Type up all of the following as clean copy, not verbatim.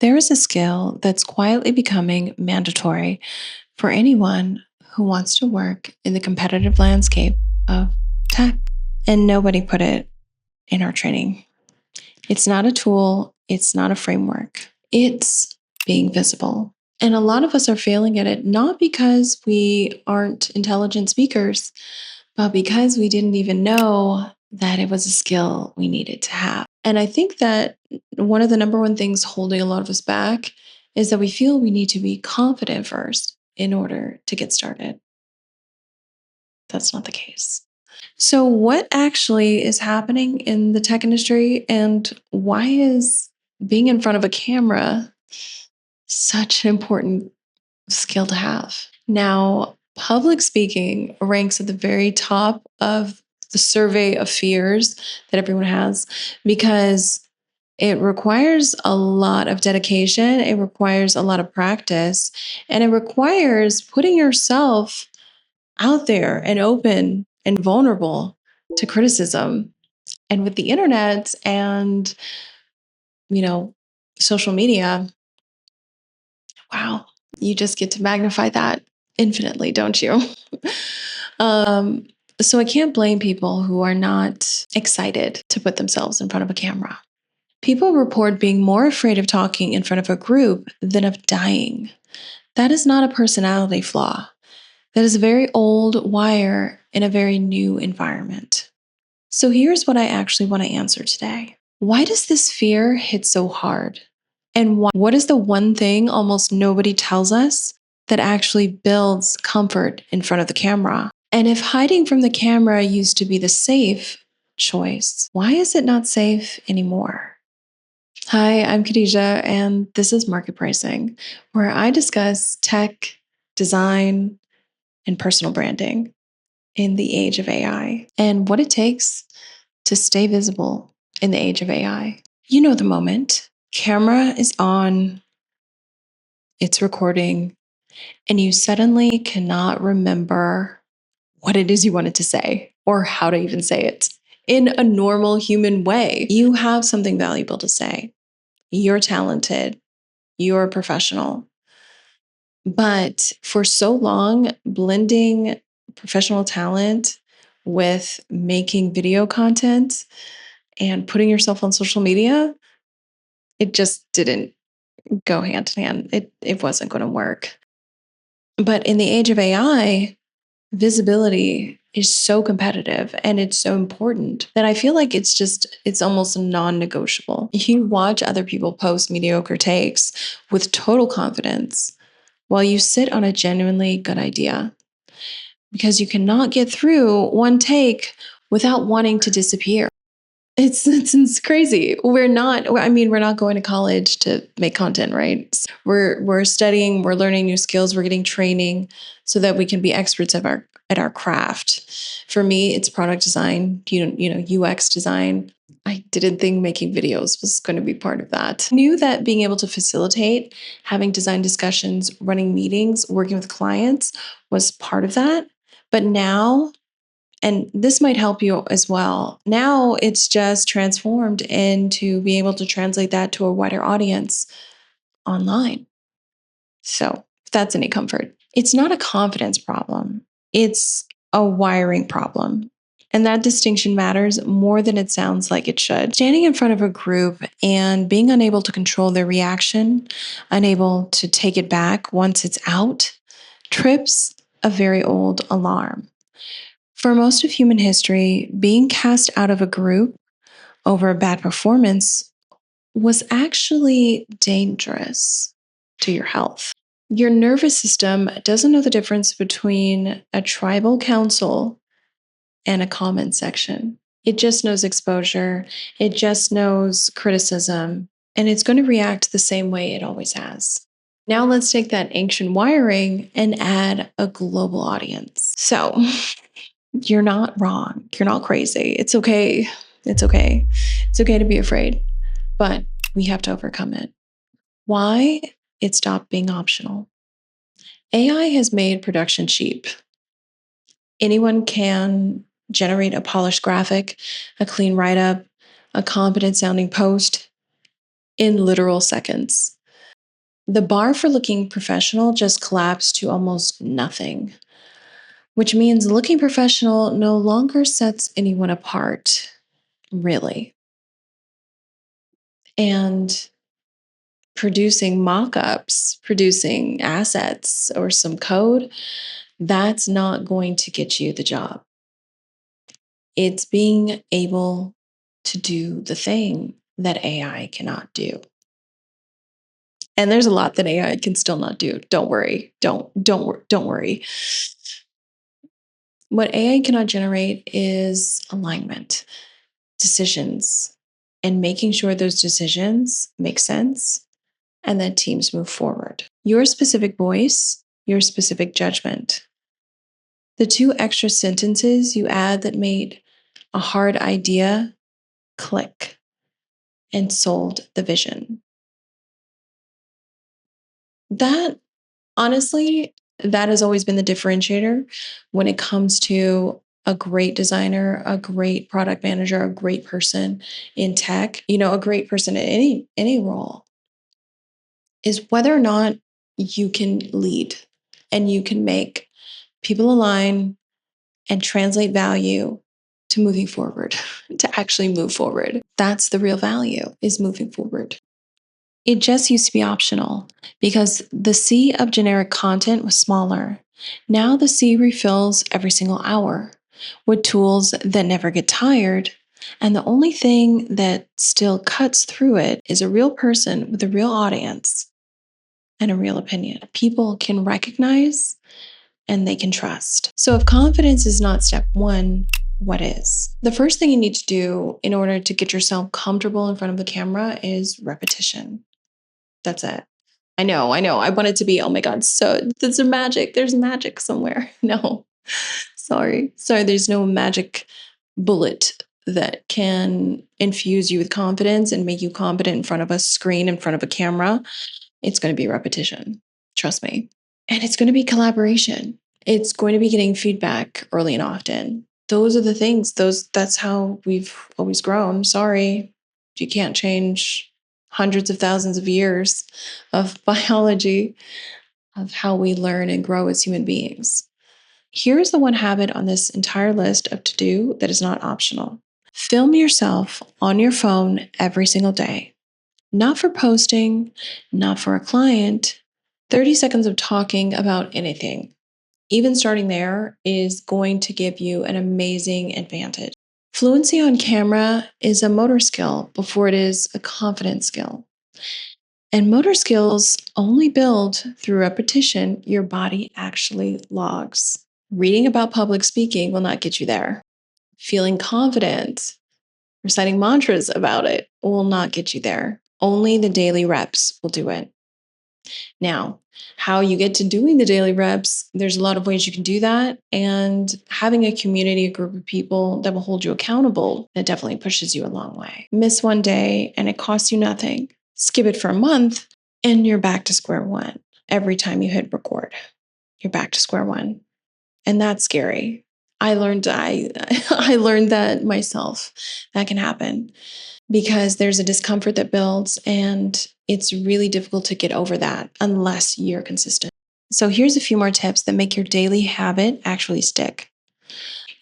There is a skill that's quietly becoming mandatory for anyone who wants to work in the competitive landscape of tech. And nobody put it in our training. It's not a tool, it's not a framework, it's being visible. And a lot of us are failing at it, not because we aren't intelligent speakers, but because we didn't even know that it was a skill we needed to have. And I think that one of the number one things holding a lot of us back is that we feel we need to be confident first in order to get started. That's not the case. So, what actually is happening in the tech industry, and why is being in front of a camera such an important skill to have? Now, public speaking ranks at the very top of the survey of fears that everyone has because it requires a lot of dedication, it requires a lot of practice, and it requires putting yourself out there and open and vulnerable to criticism. And with the internet and, you know, social media, wow, you just get to magnify that infinitely, don't you? um, so I can't blame people who are not excited to put themselves in front of a camera. People report being more afraid of talking in front of a group than of dying. That is not a personality flaw. That is a very old wire in a very new environment. So here's what I actually want to answer today. Why does this fear hit so hard? And what is the one thing almost nobody tells us that actually builds comfort in front of the camera? And if hiding from the camera used to be the safe choice, why is it not safe anymore? Hi, I'm Khadija, and this is Market Pricing, where I discuss tech, design, and personal branding in the age of AI and what it takes to stay visible in the age of AI. You know the moment. Camera is on, it's recording, and you suddenly cannot remember what it is you wanted to say or how to even say it in a normal human way. You have something valuable to say. You're talented. You're a professional. But for so long, blending professional talent with making video content and putting yourself on social media, it just didn't go hand in hand. It wasn't going to work. But in the age of AI, visibility is so competitive and it's so important that I feel like it's almost non-negotiable. You watch other people post mediocre takes with total confidence while you sit on a genuinely good idea because you cannot get through one take without wanting to disappear. It's crazy. We're not going to college to make content, right? We're studying, we're learning new skills, we're getting training so that we can be experts at our craft. For me, it's product design, UX design. I didn't think making videos was going to be part of that. I knew that being able to facilitate, having design discussions, running meetings, working with clients was part of that. But now, and this might help you as well. Now it's just transformed into being able to translate that to a wider audience online. So, if that's any comfort, it's not a confidence problem, it's a wiring problem. And that distinction matters more than it sounds like it should. Standing in front of a group and being unable to control their reaction, unable to take it back once it's out, trips a very old alarm. For most of human history, being cast out of a group over a bad performance was actually dangerous to your health. Your nervous system doesn't know the difference between a tribal council and a comment section. It just knows exposure, it just knows criticism, and it's going to react the same way it always has. Now let's take that ancient wiring and add a global audience. So, you're not wrong. You're not crazy. It's okay. It's okay. It's okay to be afraid, but we have to overcome it. Why? It stopped being optional. AI has made production cheap. Anyone can generate a polished graphic, a clean write up, a competent sounding post in literal seconds. The bar for looking professional just collapsed to almost nothing, which means looking professional no longer sets anyone apart, really. And producing mock ups, producing assets or some code, that's not going to get you the job. It's being able to do the thing that AI cannot do. And there's a lot that AI can still not do. Don't worry. Don't worry. What AI cannot generate is alignment, decisions, and making sure those decisions make sense and that teams move forward. Your specific voice, your specific judgment, the two extra sentences you add that made a hard idea click and sold the vision. That honestly, that has always been the differentiator when it comes to a great designer, a great product manager, a great person in tech, a great person in any role is whether or not you can lead and you can make people align and translate value to moving forward, to actually move forward. That's the real value is moving forward. It just used to be optional because the sea of generic content was smaller. Now the sea refills every single hour with tools that never get tired. And the only thing that still cuts through it is a real person with a real audience and a real opinion. People can recognize and they can trust. So if confidence is not step one, what is? The first thing you need to do in order to get yourself comfortable in front of the camera is repetition. That's it. I know. I want it to be, oh my God, so there's magic. There's magic somewhere. No, sorry. There's no magic bullet that can infuse you with confidence and make you confident in front of a screen, in front of a camera. It's going to be repetition. Trust me. And it's going to be collaboration. It's going to be getting feedback early and often. Those are the things, that's how we've always grown. Sorry, you can't change hundreds of thousands of years of biology, of how we learn and grow as human beings. Here's the one habit on this entire list of to do that is not optional. Film yourself on your phone every single day, not for posting, not for a client, 30 seconds of talking about anything. Even starting there is going to give you an amazing advantage. Fluency on camera is a motor skill before it is a confidence skill. And motor skills only build through repetition your body actually logs. Reading about public speaking will not get you there. Feeling confident, reciting mantras about it will not get you there. Only the daily reps will do it. Now, how you get to doing the daily reps, there's a lot of ways you can do that. And having a community, a group of people that will hold you accountable, that definitely pushes you a long way. Miss one day and it costs you nothing. Skip it for a month and you're back to square one. Every time you hit record, you're back to square one. And that's scary. I learned I learned that myself. That can happen because there's a discomfort that builds and it's really difficult to get over that unless you're consistent. So here's a few more tips that make your daily habit actually stick.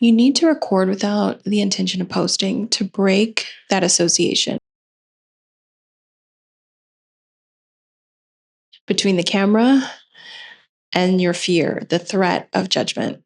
You need to record without the intention of posting to break that association between the camera and your fear, the threat of judgment.